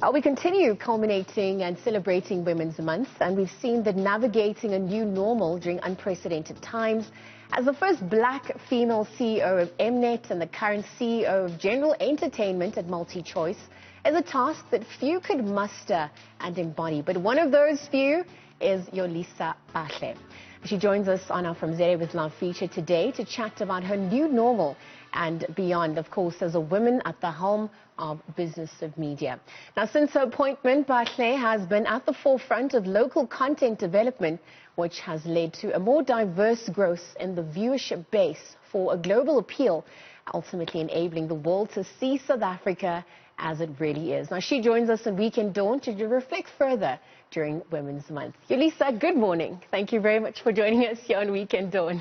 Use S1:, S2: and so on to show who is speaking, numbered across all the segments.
S1: We continue culminating and celebrating Women's Month, and we've seen that navigating a new normal during unprecedented times. As the first black female CEO of Mnet and the current CEO of General Entertainment at Multichoice is a task that few could muster and embody. But one of those few is Yolisa Phahle. She joins us on our From ZA with Love feature today to chat about her new normal and beyond, of course, as a woman at the helm of business of media. Now, since her appointment, Phahle has been at the forefront of local content development, which has led to a more diverse growth in the viewership base for a global appeal, ultimately enabling the world to see South Africa as it really is. Now, she joins us on Weekend Dawn to reflect further during Women's Month. Yolisa, good morning. Thank you very much for joining us here on Weekend Dawn.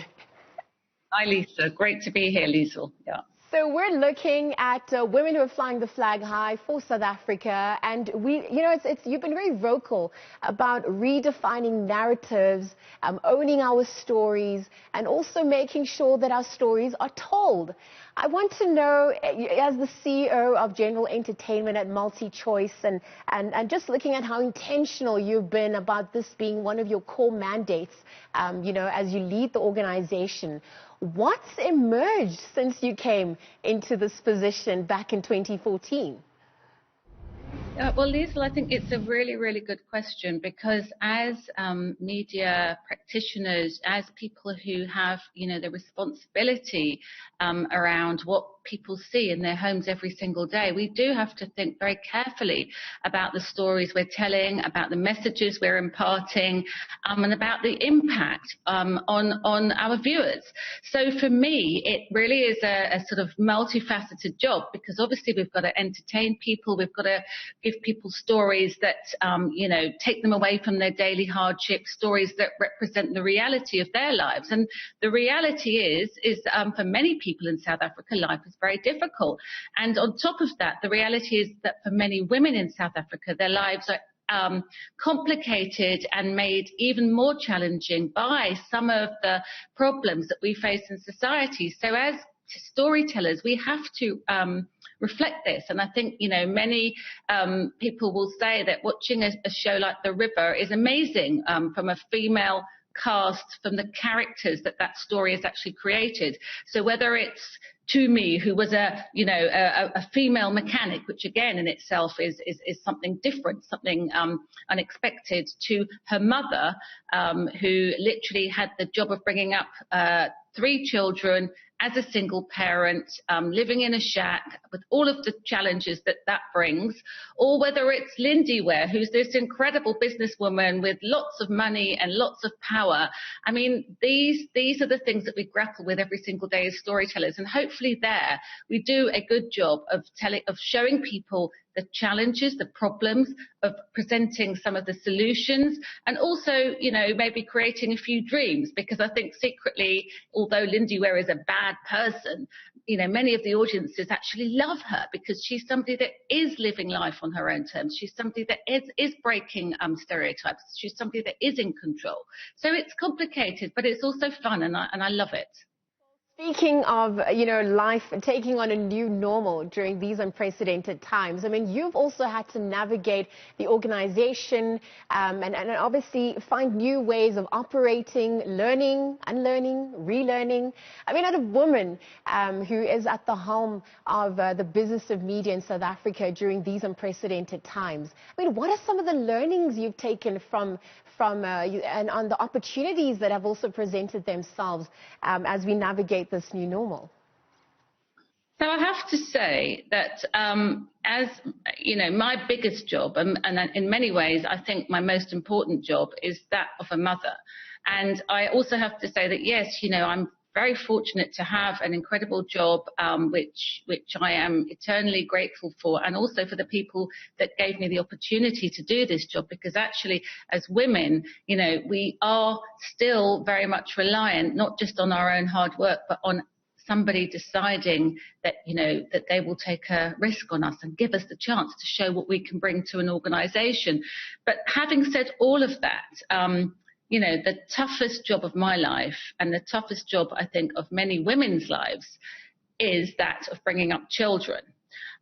S2: Hi, Lisa. Great to be here, Liezle. Yeah.
S1: So we're looking at women who are flying the flag high for South Africa, and you've been very vocal about redefining narratives, owning our stories, and also making sure that our stories are told. I want to know, as the CEO of General Entertainment at Multichoice, and just looking at how intentional you've been about this being one of your core mandates, as you lead the organization. What's emerged since you came into this position back in 2014?
S2: Well, Liezle, I think it's a really, really good question, because as media practitioners, as people who have, the responsibility around what people see in their homes every single day, we do have to think very carefully about the stories we're telling, about the messages we're imparting, and about the impact on our viewers. So for me, it really is a sort of multifaceted job, because obviously we've got to entertain people, we've got to give people stories that, take them away from their daily hardships, stories that represent the reality of their lives. And the reality is for many people in South Africa, life is very difficult. And on top of that, the reality is that for many women in South Africa, their lives are complicated and made even more challenging by some of the problems that we face in society. So as storytellers, we have to reflect this. And I think, many people will say that watching a show like The River is amazing from a female cast, from the characters that story is actually created. So whether it's Tumi, who was a female mechanic, which again in itself is something different, something unexpected, to her mother, who literally had the job of bringing up 3 children as a single parent, living in a shack with all of the challenges that brings, or whether it's Lindy Ware, who's this incredible businesswoman with lots of money and lots of power. I mean, these are the things that we grapple with every single day as storytellers, and hopefully there we do a good job of showing people the challenges, the problems, of presenting some of the solutions, and also, maybe creating a few dreams, because I think secretly, although Lindy Ware is a bad person, many of the audiences actually love her, because she's somebody that is living life on her own terms. She's somebody that is breaking stereotypes. She's somebody that is in control. So it's complicated, but it's also fun, and I love it.
S1: Speaking of, life taking on a new normal during these unprecedented times, I mean, you've also had to navigate the organization and obviously find new ways of operating, learning, unlearning, relearning. I mean, as a woman who is at the helm of the business of media in South Africa during these unprecedented times, I mean, what are some of the learnings you've taken from and on the opportunities that have also presented themselves as we navigate this new normal?
S2: So I have to say that as my biggest job, and in many ways I think my most important job, is that of a mother. And I also have to say that, yes, I'm very fortunate to have an incredible job, which I am eternally grateful for, and also for the people that gave me the opportunity to do this job, because actually as women, we are still very much reliant, not just on our own hard work, but on somebody deciding that, that they will take a risk on us and give us the chance to show what we can bring to an organization. But having said all of that, the toughest job of my life, and the toughest job, I think, of many women's lives, is that of bringing up children.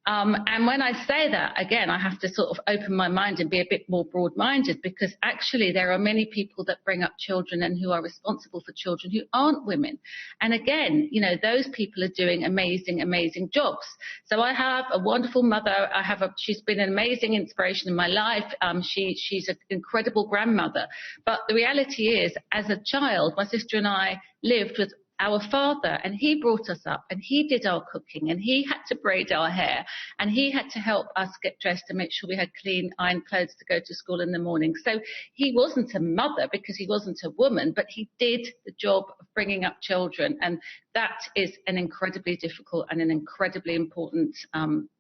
S2: And when I say that, again, I have to sort of open my mind and be a bit more broad-minded, because actually there are many people that bring up children and who are responsible for children who aren't women. And again, you know, those people are doing amazing, amazing jobs. So I have a wonderful mother. She's been an amazing inspiration in my life. She's an incredible grandmother. But the reality is, as a child, my sister and I lived with our father, and he brought us up, and he did our cooking, and he had to braid our hair, and he had to help us get dressed and make sure we had clean, ironed clothes to go to school in the morning. So he wasn't a mother because he wasn't a woman, but he did the job of bringing up children, and that is an incredibly difficult and an incredibly important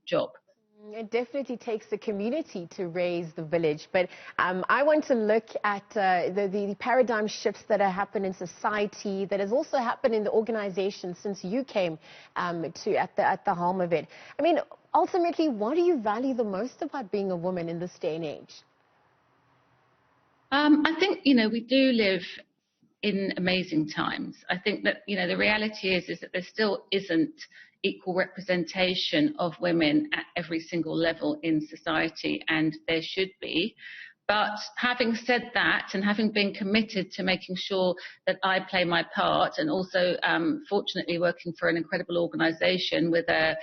S2: job.
S1: It definitely takes the community to raise the village, but I want to look at the paradigm shifts that have happened in society, that has also happened in the organization since you came at the helm of it. I mean, ultimately, what do you value the most about being a woman in this day and age?
S2: I think, you know, we do live in amazing times. I think that, you know, the reality is that there still isn't equal representation of women at every single level in society, and there should be. But having said that, and having been committed to making sure that I play my part, and also fortunately working for an incredible organisation with a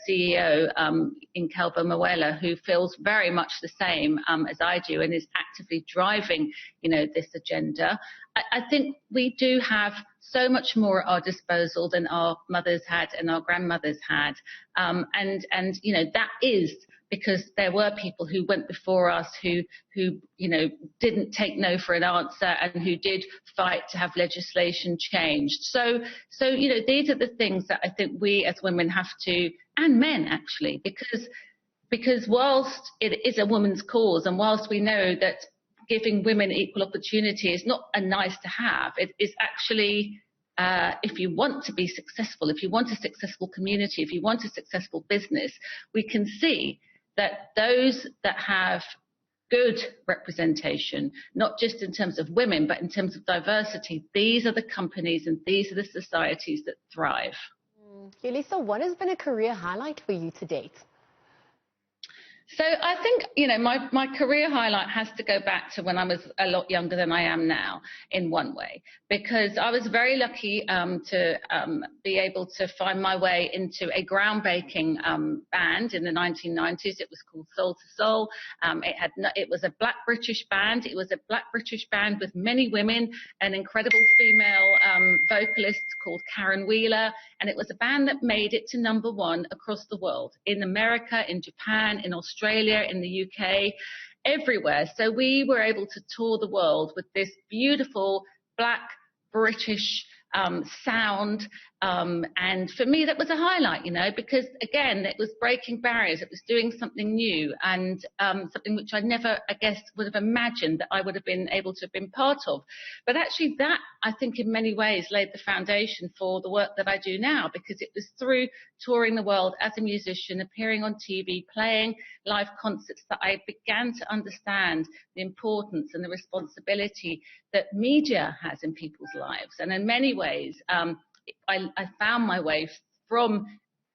S2: CEO in Kelba Mawela, who feels very much the same as I do, and is actively driving, you know, this agenda. I think we do have so much more at our disposal than our mothers had and our grandmothers had, and you know, that is because there were people who went before us who you know, didn't take no for an answer, and who did fight to have legislation changed. So you know, these are the things that I think we as women have to, and men actually, because whilst it is a woman's cause, and whilst we know that giving women equal opportunity is not a nice to have, it is actually, if you want to be successful, if you want a successful community, if you want a successful business, we can see that those that have good representation, not just in terms of women, but in terms of diversity, these are the companies and these are the societies that thrive.
S1: Yolisa, what has been a career highlight for you to date?
S2: So I think, you know, my career highlight has to go back to when I was a lot younger than I am now, in one way, because I was very lucky to be able to find my way into a groundbreaking band in the 1990s. It was called Soul to Soul. It was a Black British band. It was a Black British band with many women, an incredible female vocalist called Karen Wheeler, and it was a band that made it to #1 across the world, in America, in Japan, in Australia, in the UK, everywhere. So we were able to tour the world with this beautiful Black British sound, and for me that was a highlight, you know, because again it was breaking barriers, it was doing something new, and something which I never, I guess, would have imagined that I would have been able to have been part of. But actually that, I think, in many ways laid the foundation for the work that I do now, because it was through touring the world as a musician, appearing on TV, playing live concerts, that I began to understand the importance and the responsibility that media has in people's lives. And in many ways, I found my way from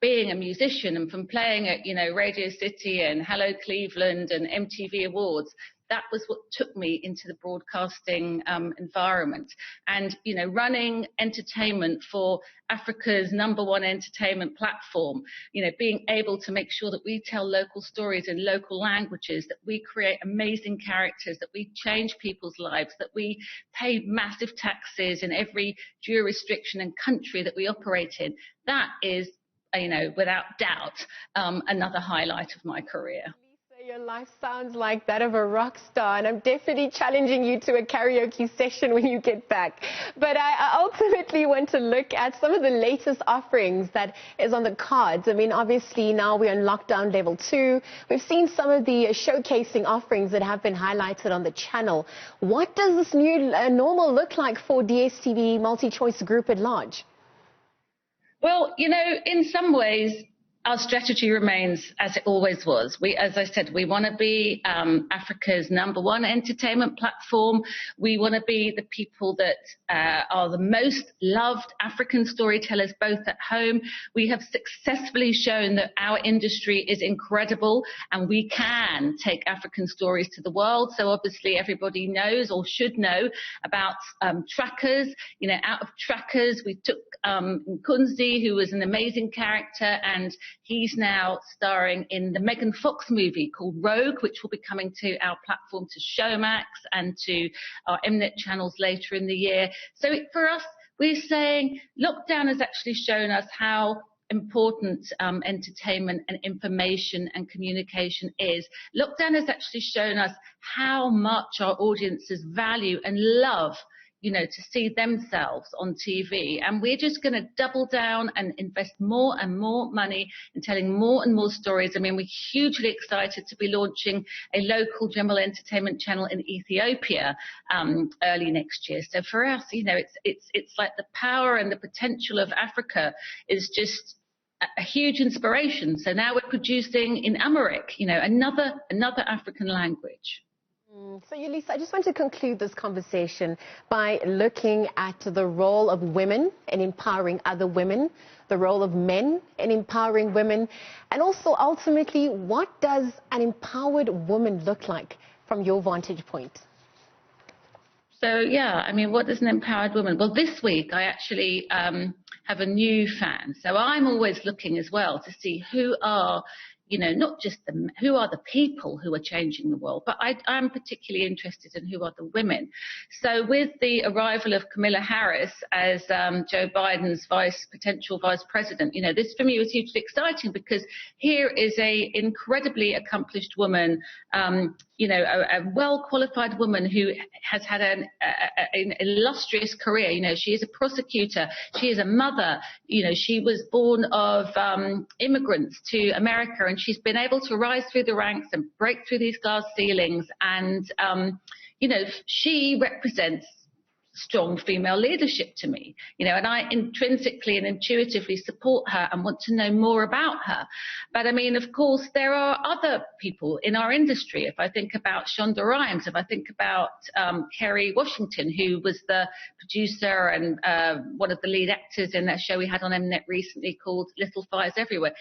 S2: being a musician and from playing at, you know, Radio City and Hello Cleveland and MTV Awards. That was what took me into the broadcasting environment, and, you know, running entertainment for Africa's #1 entertainment platform, you know, being able to make sure that we tell local stories in local languages, that we create amazing characters, that we change people's lives, that we pay massive taxes in every jurisdiction and country that we operate in. That is, you know, without doubt, another highlight of my career.
S1: Your life sounds like that of a rock star, and I'm definitely challenging you to a karaoke session when you get back. But I ultimately want to look at some of the latest offerings that is on the cards. I mean, obviously now we're in lockdown level 2. We've seen some of the showcasing offerings that have been highlighted on the channel. What does this new normal look like for DSTV Multichoice Group at large?
S2: Well, you know, in some ways, our strategy remains as it always was. As I said, we want to be Africa's #1 entertainment platform. We want to be the people that are the most loved African storytellers, both at home. We have successfully shown that our industry is incredible and we can take African stories to the world. So obviously everybody knows or should know about Trackers. You know, out of Trackers, we took Nkunzi, who was an amazing character, and he's now starring in the Megan Fox movie called Rogue, which will be coming to our platform, to Showmax and to our Mnet channels later in the year. So for us, we're saying lockdown has actually shown us how important entertainment and information and communication is. Lockdown has actually shown us how much our audiences value and love, you know, to see themselves on TV. And we're just going to double down and invest more and more money in telling more and more stories. I mean, we're hugely excited to be launching a local general entertainment channel in Ethiopia early next year. So for us, you know, it's like the power and the potential of Africa is just a huge inspiration. So now we're producing in Amharic, you know, another African language.
S1: So, Yolisa, I just want to conclude this conversation by looking at the role of women in empowering other women, the role of men in empowering women, and also ultimately, what does an empowered woman look like from your vantage point?
S2: So, yeah, I mean, what does an empowered woman? Well, this week I actually have a new fan. So I'm always looking as well to see who are, you know, not just who are the people who are changing the world, but I'm particularly interested in who are the women. So with the arrival of Kamala Harris as Joe Biden's potential vice president, you know, this for me was hugely exciting because here is a incredibly accomplished woman, you know, a well-qualified woman who has had an illustrious career. You know, she is a prosecutor. She is a mother. You know, she was born of immigrants to America, and she's been able to rise through the ranks and break through these glass ceilings. And, you know, she represents strong female leadership to me, you know, and I intrinsically and intuitively support her and want to know more about her. But I mean, of course, there are other people in our industry. If I think about Shonda Rhimes, if I think about Kerry Washington, who was the producer and one of the lead actors in that show we had on Mnet recently called Little Fires Everywhere.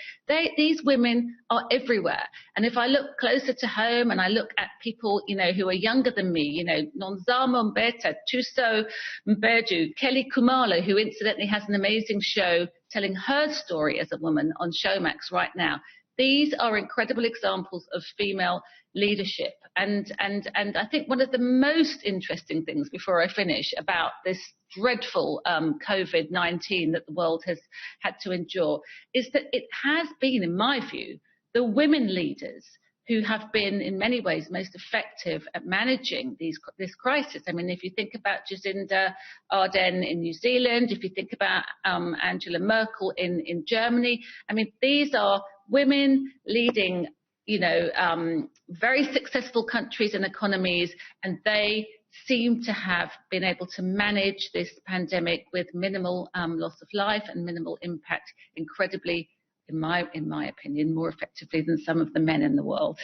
S2: These women are everywhere. And if I look closer to home and I look at people, you know, who are younger than me, you know, Nonzama Mbeta, Tuso Mbedu, Kelly Kumalo, who incidentally has an amazing show telling her story as a woman on Showmax right now. These are incredible examples of female leadership. And I think one of the most interesting things, before I finish, about this dreadful COVID-19 that the world has had to endure is that it has been, in my view, the women leaders who have been in many ways most effective at managing this crisis. I mean, if you think about Jacinda Ardern in New Zealand, if you think about Angela Merkel in Germany, I mean, these are women leading, you know, very successful countries and economies, and they seem to have been able to manage this pandemic with minimal loss of life and minimal impact incredibly, in my opinion, more effectively than some of the men in the world.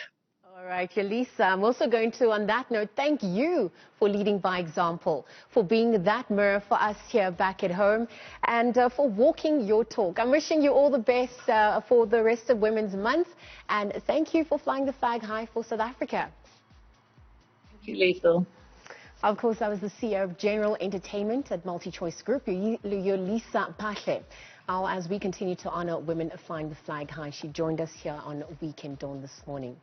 S1: All right, Yolisa, I'm also going to, on that note, thank you for leading by example, for being that mirror for us here back at home, and for walking your talk. I'm wishing you all the best for the rest of Women's Month, and thank you for flying the flag high for South Africa.
S2: Thank you, Liezle.
S1: Of course, I was the CEO of General Entertainment at Multichoice Group, Yolisa Phahle. Now, as we continue to honor women flying the flag high, she joined us here on Weekend Dawn this morning.